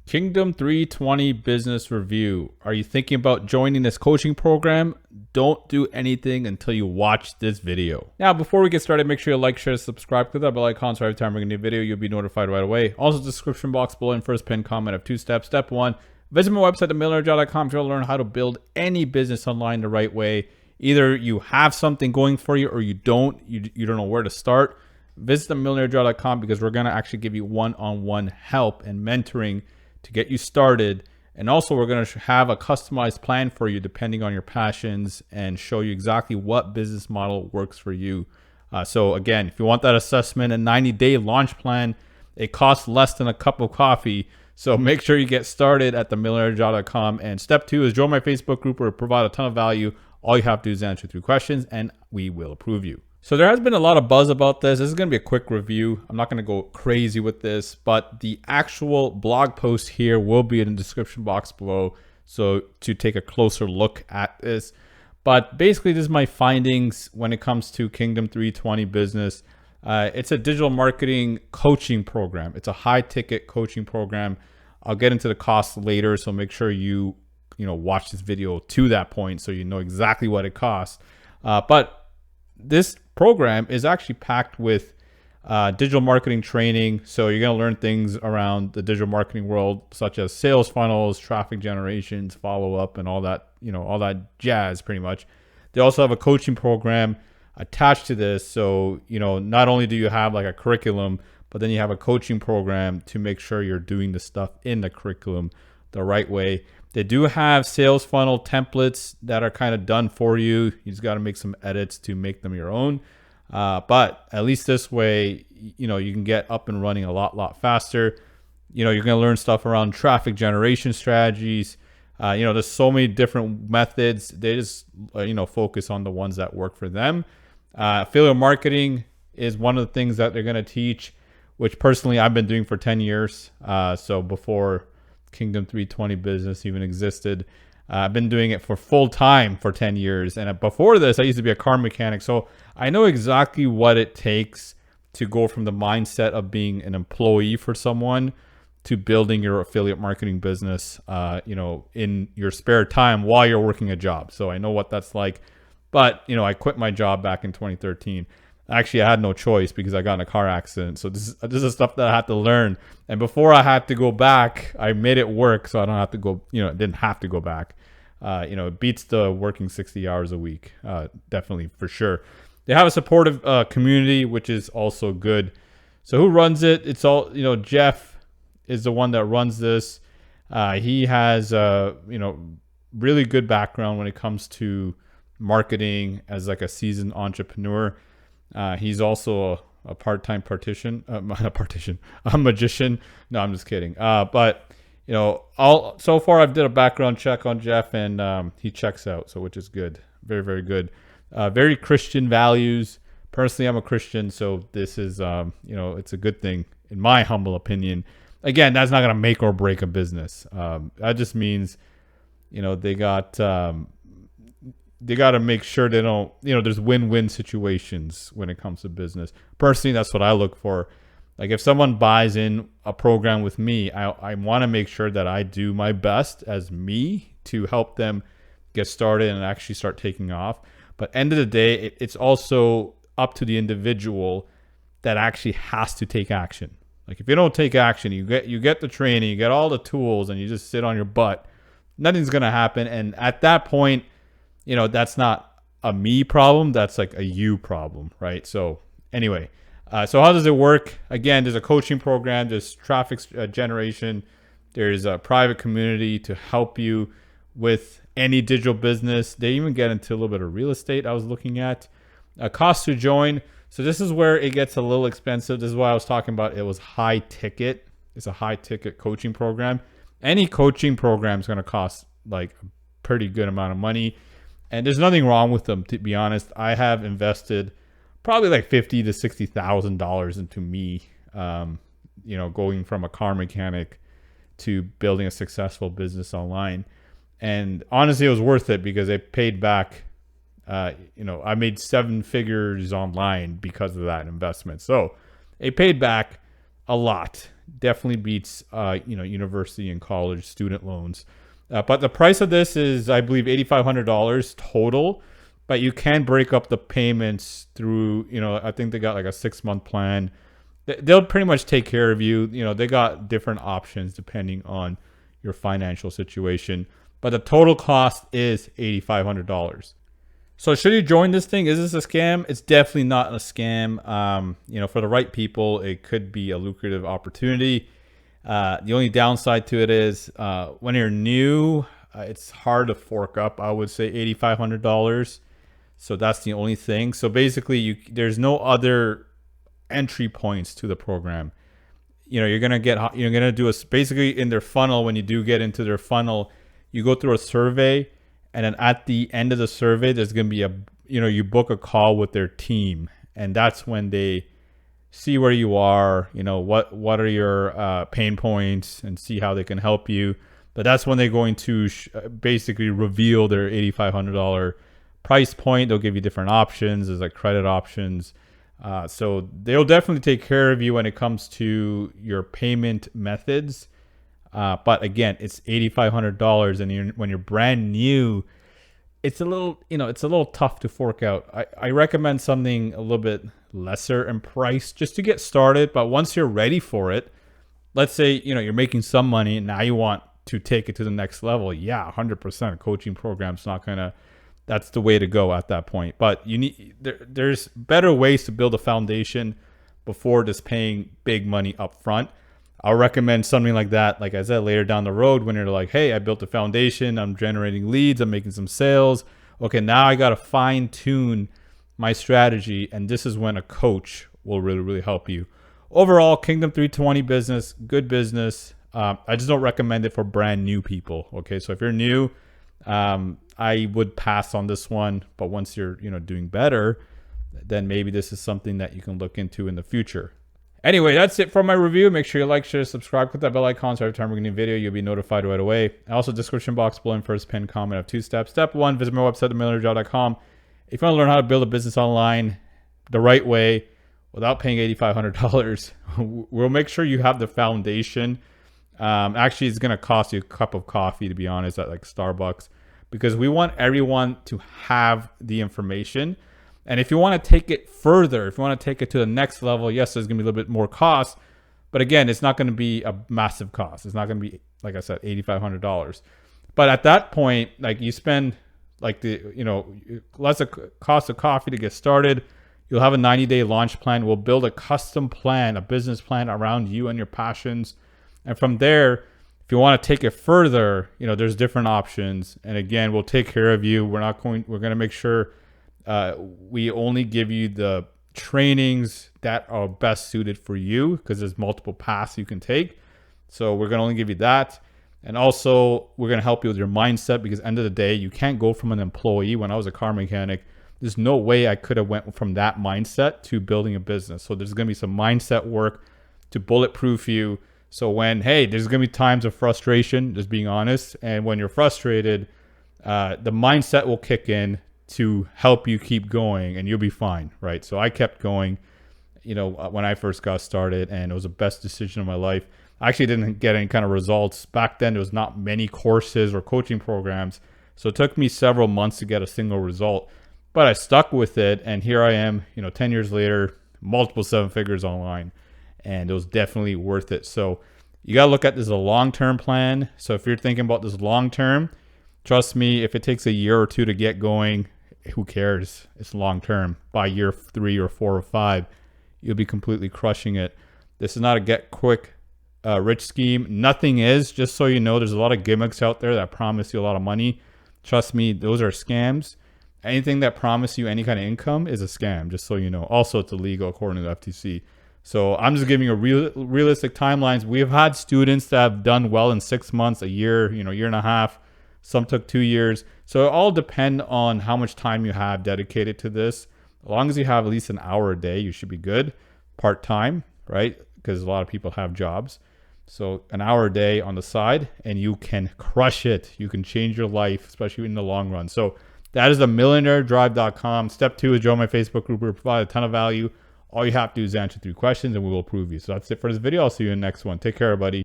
Kingdom 320 Business Review. Are you thinking about joining this coaching program? Don't do anything until you watch this video. Now, before we get started, make sure you like, share, subscribe, click that bell icon so every time we make a new video, you'll be notified right away. Also, description box below and first pinned comment of 2 steps. Step 1, visit my website, themillionairejob.com, to learn how to build any business online the right way. Either you have something going for you or you don't. You don't know where to start. Visit themillionairejob.com because we're going to actually give you one-on-one help and mentoring to get you started. And also we're going to have a customized plan for you depending on your passions and show you exactly what business model works for you. So again, if you want that assessment and 90-day launch plan, it costs less than a cup of coffee. So make sure you get started at themillionairejob.com. And step 2 is join my Facebook group where we provide a ton of value. All you have to do is answer 3 questions and we will approve you. So there has been a lot of buzz about this. This is going to be a quick review. I'm not going to go crazy with this, but the actual blog post here will be in the description box below. So to take a closer look at this, but basically this is my findings when it comes to Kingdom 320 business. It's a digital marketing coaching program. It's a high ticket coaching program. I'll get into the costs later. So make sure you watch this video to that point so you know exactly what it costs. But this program is actually packed with digital marketing training. So you're going to learn things around the digital marketing world, such as sales funnels, traffic generations, follow up, and all that, all that jazz pretty much. They also have a coaching program attached to this. So, not only do you have like a curriculum, but then you have a coaching program to make sure you're doing the stuff in the curriculum the right way. They do have sales funnel templates that are kind of done for you. You just got to make some edits to make them your own. But at least this way, you can get up and running a lot faster. You're going to learn stuff around traffic generation strategies. There's so many different methods. They just, focus on the ones that work for them. Affiliate marketing is one of the things that they're going to teach, which personally I've been doing for 10 years. So before Kingdom 320 business even existed, I've been doing it for full time for 10 years. And before this, I used to be a car mechanic. So I know exactly what it takes to go from the mindset of being an employee for someone to building your affiliate marketing business, in your spare time while you're working a job. So I know what that's like. But, I quit my job back in 2013. Actually, I had no choice because I got in a car accident. So this is stuff that I had to learn. And before I had to go back, I made it work so I don't have to go, didn't have to go back. It beats the working 60 hours a week, definitely, for sure. They have a supportive community, which is also good. So who runs it? It's all, Jeff is the one that runs this. He has, really good background when it comes to marketing as like a seasoned entrepreneur. He's also a part-time a magician. No, I'm just kidding. But so far I've did a background check on Jeff and he checks out. So, which is good. Very, very good. Very Christian values. Personally, I'm a Christian. So this is, it's a good thing in my humble opinion. Again, that's not going to make or break a business. That just means, they got to make sure they don't, there's win-win situations when it comes to business. Personally, that's what I look for. Like if someone buys in a program with me, I want to make sure that I do my best as me to help them get started and actually start taking off. But end of the day, it's also up to the individual that actually has to take action. Like if you don't take action, you get the training, you get all the tools, and you just sit on your butt, nothing's going to happen. And at that point, that's not a me problem. That's like a you problem, right? So anyway, so how does it work? Again, there's a coaching program, there's traffic generation, there's a private community to help you with any digital business. They even get into a little bit of real estate I was looking at. Cost to join. So this is where it gets a little expensive. This is why I was talking about it was high ticket. It's a high ticket coaching program. Any coaching program is going to cost like a pretty good amount of money. And there's nothing wrong with them, to be honest. I have invested probably like $50,000 to $60,000 into me, going from a car mechanic to building a successful business online. And honestly, it was worth it because it paid back. I made 7 figures online because of that investment. So it paid back a lot definitely beats, university and college student loans. But the price of this is, I believe, $8,500 total. But you can break up the payments through, I think they got like a 6-month plan. They'll pretty much take care of you. They got different options depending on your financial situation. But the total cost is $8,500. So should you join this thing? Is this a scam? It's definitely not a scam. For the right people, it could be a lucrative opportunity. The only downside to it is when you're new, it's hard to fork up, I would say, $8,500. So that's the only thing. So basically, there's no other entry points to the program. You're gonna do basically in their funnel. When you do get into their funnel, you go through a survey, and then at the end of the survey, there's gonna be you book a call with their team, and that's when they see where you are. What are your pain points, and see how they can help you. But that's when they're going to basically reveal their $8,500 price point. They'll give you different options. There's like credit options. So they'll definitely take care of you when it comes to your payment methods. But again, it's $8,500, and when you're brand new, it's a little tough to fork out. I recommend something a little bit lesser in price just to get started. But once you're ready for it, let's say, you're making some money and now you want to take it to the next level. Yeah, 100%. A coaching program's not gonna. That's the way to go at that point. But there's better ways to build a foundation before just paying big money up front. I'll recommend something like that, like I said, later down the road when you're like, hey, I built a foundation, I'm generating leads, I'm making some sales. Okay, now I got to fine tune my strategy, and this is when a coach will really, really help you. Overall, Kingdom 320 business, good business. I just don't recommend it for brand new people. Okay, so if you're new, I would pass on this one. But once you're doing better, then maybe this is something that you can look into in the future. Anyway, that's it for my review. Make sure you like, share, subscribe, click that bell icon so every time we're getting a video, you'll be notified right away. Also, description box below and first pinned comment. I have 2 steps. Step 1, visit my website, themillionairejob.com. If you want to learn how to build a business online the right way without paying $8,500, we'll make sure you have the foundation. Actually, it's going to cost you a cup of coffee, to be honest, at like Starbucks, because we want everyone to have the information. And if you want to take it further, if you want to take it to the next level, yes, there's going to be a little bit more cost. But again, it's not going to be a massive cost. It's not going to be, like I said, $8,500. But at that point, like you spend like less cost of coffee to get started. You'll have a 90-day launch plan. We'll build a custom plan, a business plan around you and your passions. And from there, if you want to take it further, there's different options. And again, we'll take care of you. We're going to make sure we only give you the trainings that are best suited for you, because there's multiple paths you can take. So we're going to only give you that. And also, we're going to help you with your mindset, because at the end of the day, you can't go from an employee. When I was a car mechanic, there's no way I could have went from that mindset to building a business. So there's going to be some mindset work to bulletproof you. So there's going to be times of frustration, just being honest. And when you're frustrated, the mindset will kick in to help you keep going, and you'll be fine, right? So I kept going, when I first got started, and it was the best decision of my life. I actually didn't get any kind of results. Back then, there was not many courses or coaching programs. So it took me several months to get a single result, but I stuck with it. And here I am, 10 years later, multiple 7 figures online, and it was definitely worth it. So you got to look at this as a long-term plan. So if you're thinking about this long-term, trust me, if it takes a year or 2 to get going, who cares? It's long-term. By year 3 or 4 or 5, you'll be completely crushing it. This is not a get quick rich scheme. Nothing is. Just so you know, there's a lot of gimmicks out there that promise you a lot of money. Trust me, those are scams. Anything that promises you any kind of income is a scam, just so you know. Also, it's illegal according to the FTC. So I'm just giving you realistic timelines. We've had students that have done well in 6 months, a year, year and a half. Some took 2 years. So it all depends on how much time you have dedicated to this. As long as you have at least an hour a day, you should be good. Part-time, right? Because a lot of people have jobs. So an hour a day on the side, and you can crush it. You can change your life, especially in the long run. So that is themillionairedrive.com. Step 2 is join my Facebook group. We provide a ton of value All you have to do is answer 3 questions and we will approve you. So that's it for this video. I'll see you in the next one. Take care, everybody.